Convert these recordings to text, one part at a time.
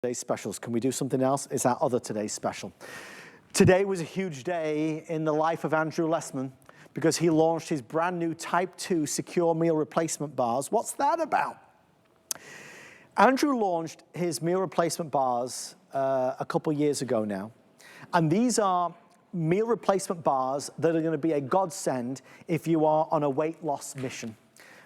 Today's specials. Can we do something else? It's our other today's special. Today was a huge day in the life of Andrew Lessman because he launched his brand new Type 2 secure meal replacement bars. What's that about? Andrew launched his meal replacement bars a couple years ago now. And these are meal replacement bars that are going to be a godsend if you are on a weight loss mission.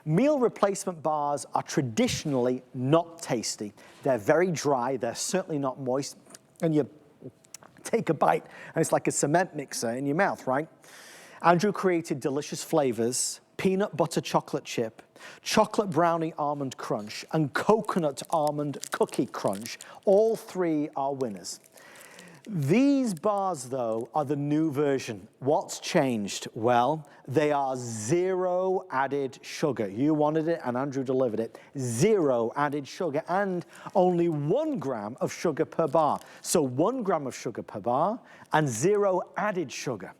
Meal replacement bars are traditionally not tasty. They're very dry, they're certainly not moist, and you take a bite and it's like a cement mixer in your mouth, right? Andrew created delicious flavors: peanut butter chocolate chip, chocolate brownie almond crunch, and coconut almond cookie crunch. All three are winners. These bars, though, are the new version. What's changed? Well, they are zero added sugar. You wanted it, and Andrew delivered it. Zero added sugar, and only 1 gram of sugar per bar. So 1 gram of sugar per bar, and zero added sugar.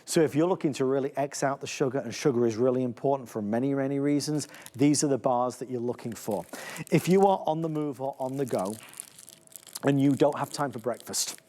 So if you're looking to really X out the sugar, and sugar is really important for many, many reasons, these are the bars that you're looking for. If you are on the move or on the go, and you don't have time for breakfast,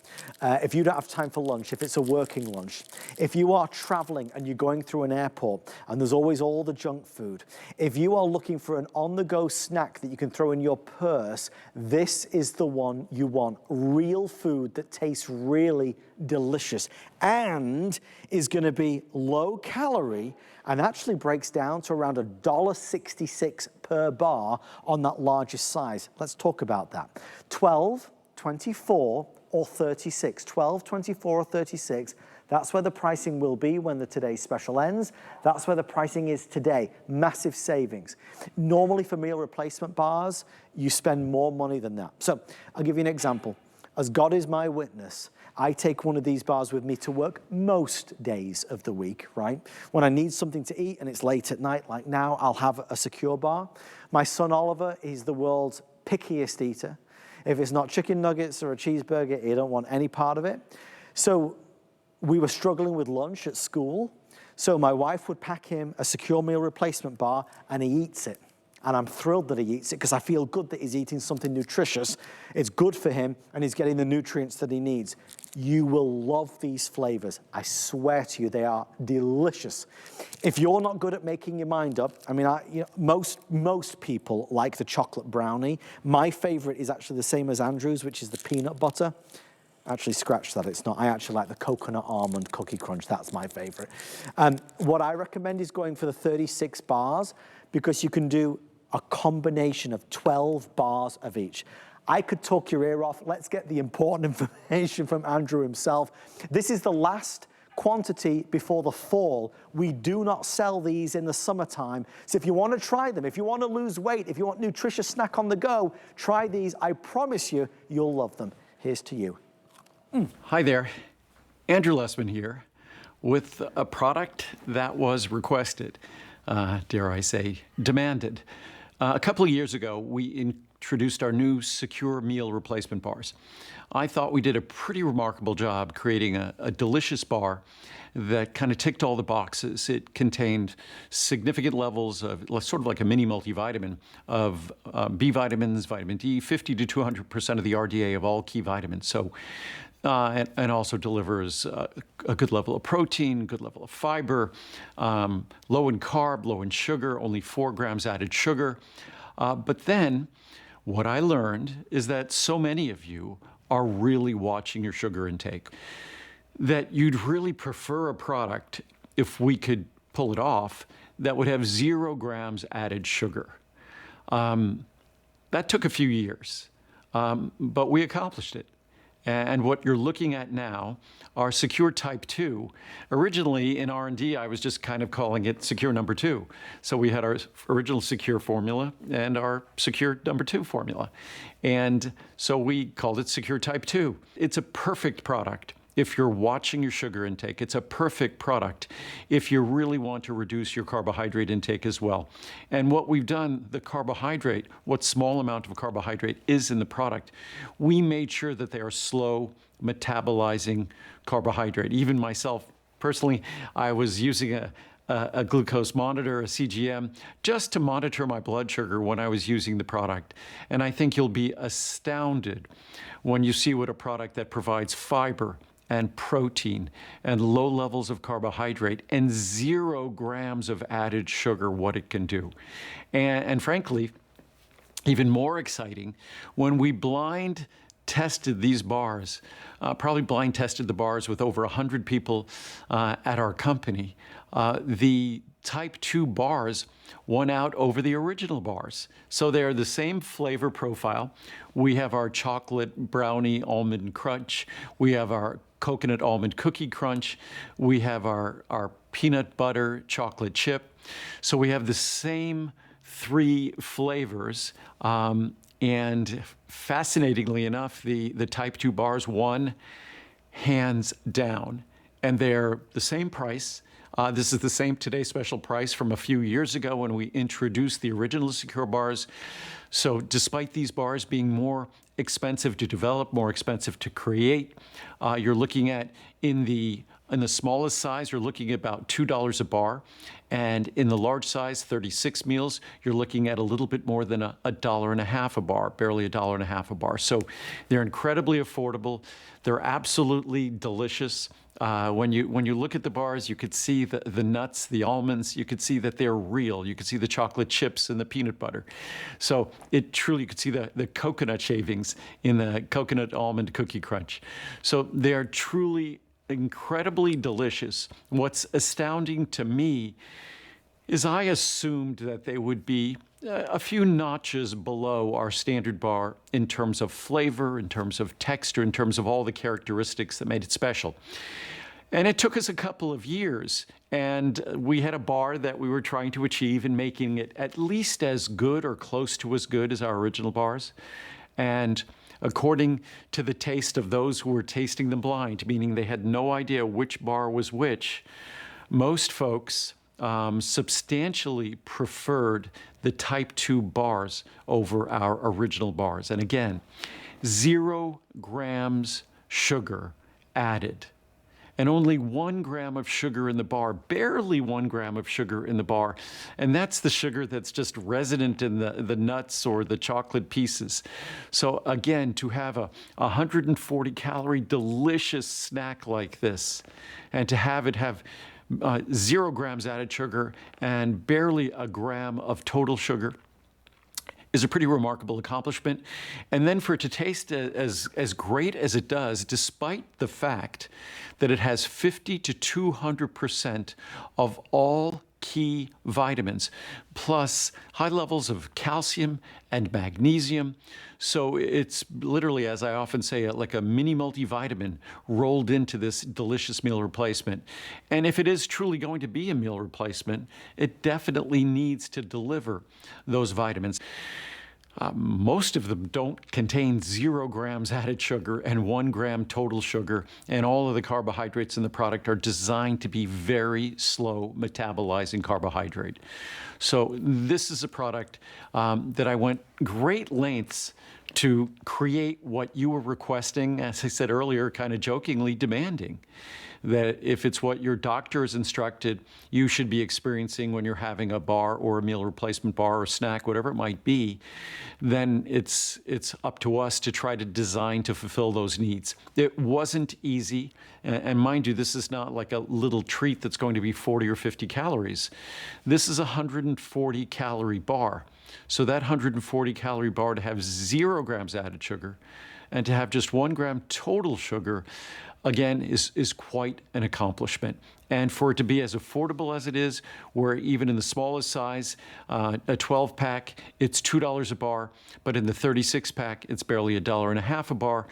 if you don't have time for lunch, if it's a working lunch, if you are traveling and you're going through an airport and there's always all the junk food, if you are looking for an on-the-go snack that you can throw in your purse, this is the one you want. Real food that tastes really delicious and is going to be low calorie and actually breaks down to around $1.66 per bar on that largest size. Let's talk about that. 12, 24, or 36, 12, 24, or 36. That's where the pricing will be when the today's special ends. That's where the pricing is today. Massive savings. Normally for meal replacement bars, you spend more money than that. So I'll give you an example. As God is my witness, I take one of these bars with me to work most days of the week, right? When I need something to eat and it's late at night, like now, I'll have a secure bar. My son Oliver, he's the world's pickiest eater. If it's not chicken nuggets or a cheeseburger, he don't want any part of it. So we were struggling with lunch at school. So my wife would pack him a secure meal replacement bar and he eats it. And I'm thrilled that he eats it because I feel good that he's eating something nutritious. It's good for him and he's getting the nutrients that he needs. You will love these flavors. I swear to you, they are delicious. If you're not good at making your mind up, I mean, most people like the chocolate brownie. My favorite is actually the same as Andrew's, which is the peanut butter. Actually, scratch that, it's not. I actually like the coconut almond cookie crunch. That's my favorite. What I recommend is going for the 36 bars because you can do a combination of 12 bars of each. I could talk your ear off. Let's get the important information from Andrew himself. This is the last quantity before the fall. We do not sell these in the summertime. So if you want to try them, if you want to lose weight, if you want nutritious snack on the go, try these. I promise you, you'll love them. Here's to you. Hi there, Andrew Lessman here with a product that was requested, dare I say, demanded. A couple of years ago, we introduced our new secure meal replacement bars. I thought we did a pretty remarkable job creating a delicious bar that kind of ticked all the boxes. It contained significant levels of, sort of like a mini multivitamin, of B vitamins, vitamin D, 50 to 200% of the RDA of all key vitamins. So, and also delivers a good level of protein, good level of fiber, low in carb, low in sugar, only 4 grams added sugar. But then what I learned is that so many of you are really watching your sugar intake, that you'd really prefer a product, if we could pull it off, that would have 0 grams added sugar. That took a few years, but we accomplished it. And what you're looking at now are Secure Type 2. Originally in R&D, I was just kind of calling it Secure number 2. So we had our original Secure formula and our Secure number 2 formula. And so we called it Secure Type 2. It's a perfect product if you're watching your sugar intake. It's a perfect product if you really want to reduce your carbohydrate intake as well. And what we've done, the carbohydrate, what small amount of carbohydrate is in the product, we made sure that they are slow metabolizing carbohydrate. Even myself, personally, I was using a a glucose monitor, a CGM, just to monitor my blood sugar when I was using the product. And I think you'll be astounded when you see what a product that provides fiber and protein and low levels of carbohydrate and 0 grams of added sugar, what it can do. And frankly, even more exciting, when we blind tested these bars, probably blind tested the bars with over 100 people at our company, the Type 2 bars won out over the original bars. So they're the same flavor profile. We have our chocolate brownie almond crunch. We have our coconut almond cookie crunch. We have our peanut butter chocolate chip. So we have the same 3 flavors. And fascinatingly enough, the Type 2 bars won hands down. And they're the same price. This is the same Today Special price from a few years ago when we introduced the original Secure bars. So despite these bars being more expensive to develop, more expensive to create, you're looking at, in the smallest size, you're looking at about $2 a bar. And in the large size, 36 meals, you're looking at a little bit more than $1.50 a bar, barely $1.50 a bar. So they're incredibly affordable. They're absolutely delicious. When you look at the bars, you could see the nuts, the almonds. You could see that they're real. You could see the chocolate chips and the peanut butter. So it truly, you could see the coconut shavings in the coconut almond cookie crunch. So they are truly incredibly delicious. What's astounding to me is I assumed that they would be a few notches below our standard bar in terms of flavor, in terms of texture, in terms of all the characteristics that made it special. And it took us a couple of years, and we had a bar that we were trying to achieve in making it at least as good or close to as good as our original bars. And according to the taste of those who were tasting them blind, meaning they had no idea which bar was which, most folks substantially preferred the Type 2 bars over our original bars. And again, 0 grams sugar added, and only 1 gram of sugar in the bar, barely 1 gram of sugar in the bar. And that's the sugar that's just resident in the nuts or the chocolate pieces. So again, to have a 140 calorie delicious snack like this, and to have it have 0 grams added sugar and barely a gram of total sugar, is a pretty remarkable accomplishment. And then for it to taste as great as it does, despite the fact that it has 50 to 200% of all key vitamins, plus high levels of calcium and magnesium. So it's literally, as I often say, like a mini multivitamin rolled into this delicious meal replacement. And if it is truly going to be a meal replacement, it definitely needs to deliver those vitamins. Most of them don't contain 0 grams added sugar and 1 gram total sugar, and all of the carbohydrates in the product are designed to be very slow metabolizing carbohydrate. So this is a product that I went great lengths to create what you were requesting, as I said earlier, kind of jokingly demanding. That if it's what your doctor has instructed you should be experiencing when you're having a bar or a meal replacement bar or snack, whatever it might be, then it's up to us to try to design to fulfill those needs. It wasn't easy, and mind you, this is not like a little treat that's going to be 40 or 50 calories. This is a 140 calorie bar. So that 140 calorie bar, to have 0 grams added sugar and to have just 1 gram total sugar, again, is quite an accomplishment. And for it to be as affordable as it is, where even in the smallest size, a 12-pack, it's $2 a bar, but in the 36-pack, it's barely $1.50 a bar.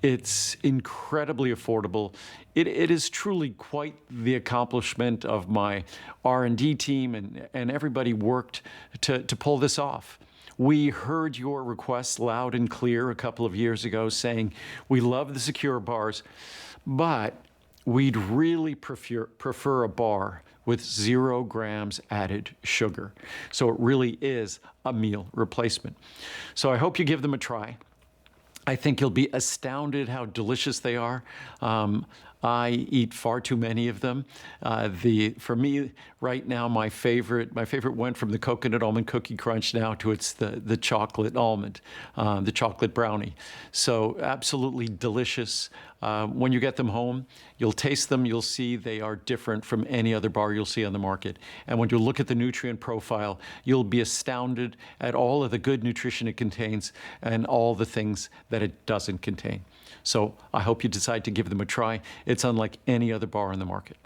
It's incredibly affordable. It is truly quite the accomplishment of my R&D team, and everybody worked to pull this off. We heard your requests loud and clear a couple of years ago saying, we love the Secure bars, but we'd really prefer a bar with 0 grams added sugar. So it really is a meal replacement. So I hope you give them a try. I think you'll be astounded how delicious they are. I eat far too many of them. For me, right now, my favorite went from the coconut almond cookie crunch now to the chocolate almond, the chocolate brownie. So absolutely delicious. When you get them home, you'll taste them. You'll see they are different from any other bar you'll see on the market. And when you look at the nutrient profile, you'll be astounded at all of the good nutrition it contains and all the things that it doesn't contain. So I hope you decide to give them a try. It's unlike any other bar on the market.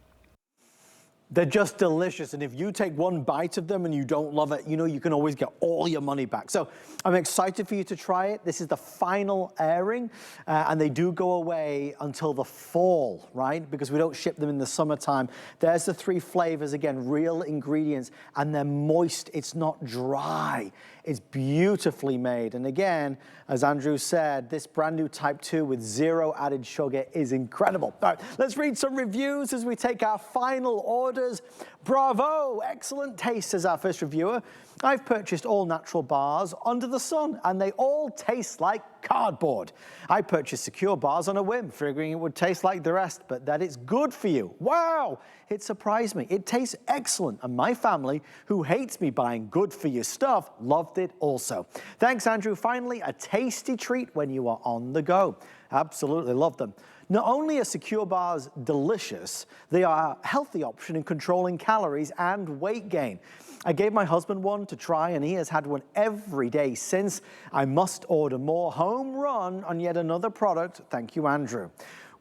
They're just delicious, and if you take one bite of them and you don't love it, you know you can always get all your money back. So I'm excited for you to try it. This is the final airing, and they do go away until the fall, right? Because we don't ship them in the summertime. There's the 3 flavors, again, real ingredients, and they're moist. It's not dry. It's beautifully made. And again, as Andrew said, this brand new Type 2 with 0 added sugar is incredible. All right, let's read some reviews as we take our final orders. Bravo, excellent taste, says our first reviewer. I've purchased all natural bars under the sun, and they all taste like cardboard. I purchased Secure bars on a whim, figuring it would taste like the rest, but that it's good for you. Wow, it surprised me. It tastes excellent, and my family, who hates me buying good for you stuff, loved it also. Thanks, Andrew. Finally, a tasty treat when you are on the go. Absolutely love them. Not only are Secure bars delicious, they are a healthy option in controlling calories and weight gain. I gave my husband one to try, and he has had one every day since. I must order more. Home run on yet another product. Thank you, Andrew.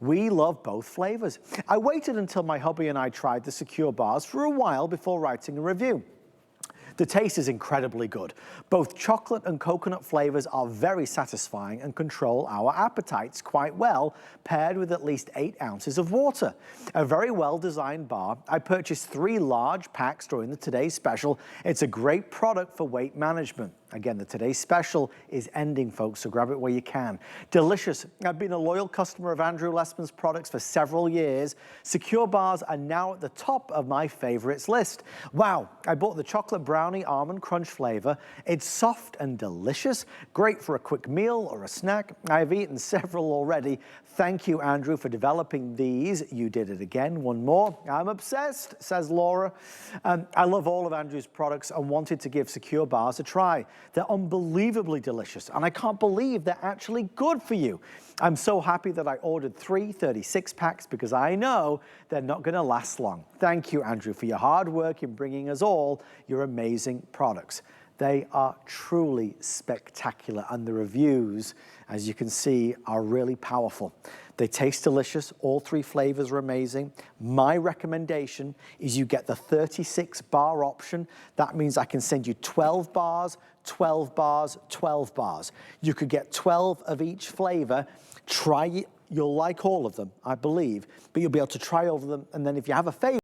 We love both flavors. I waited until my hubby and I tried the Secure bars for a while before writing a review. The taste is incredibly good. Both chocolate and coconut flavors are very satisfying and control our appetites quite well, paired with at least 8 ounces of water. A very well-designed bar. I purchased 3 large packs during the Today's Special. It's a great product for weight management. Again, the Today's Special is ending, folks, so grab it where you can. Delicious. I've been a loyal customer of Andrew Lessman's products for several years. Secure bars are now at the top of my favorites list. Wow, I bought the chocolate brownie almond crunch flavor. It's soft and delicious, great for a quick meal or a snack. I've eaten several already. Thank you, Andrew, for developing these. You did it again. One more. I'm obsessed, says Laura. I love all of Andrew's products and wanted to give Secure bars a try. They're unbelievably delicious, and I can't believe they're actually good for you. I'm so happy that I ordered 3 36 packs because I know they're not going to last long. Thank you, Andrew, for your hard work in bringing us all your amazing products. They are truly spectacular, and the reviews, as you can see, are really powerful. They taste delicious. All 3 flavors are amazing. My recommendation is you get the 36 bar option. That means I can send you 12 bars, 12 bars, 12 bars. You could get 12 of each flavor. Try it. You'll like all of them, I believe, but you'll be able to try all of them, and then if you have a favorite,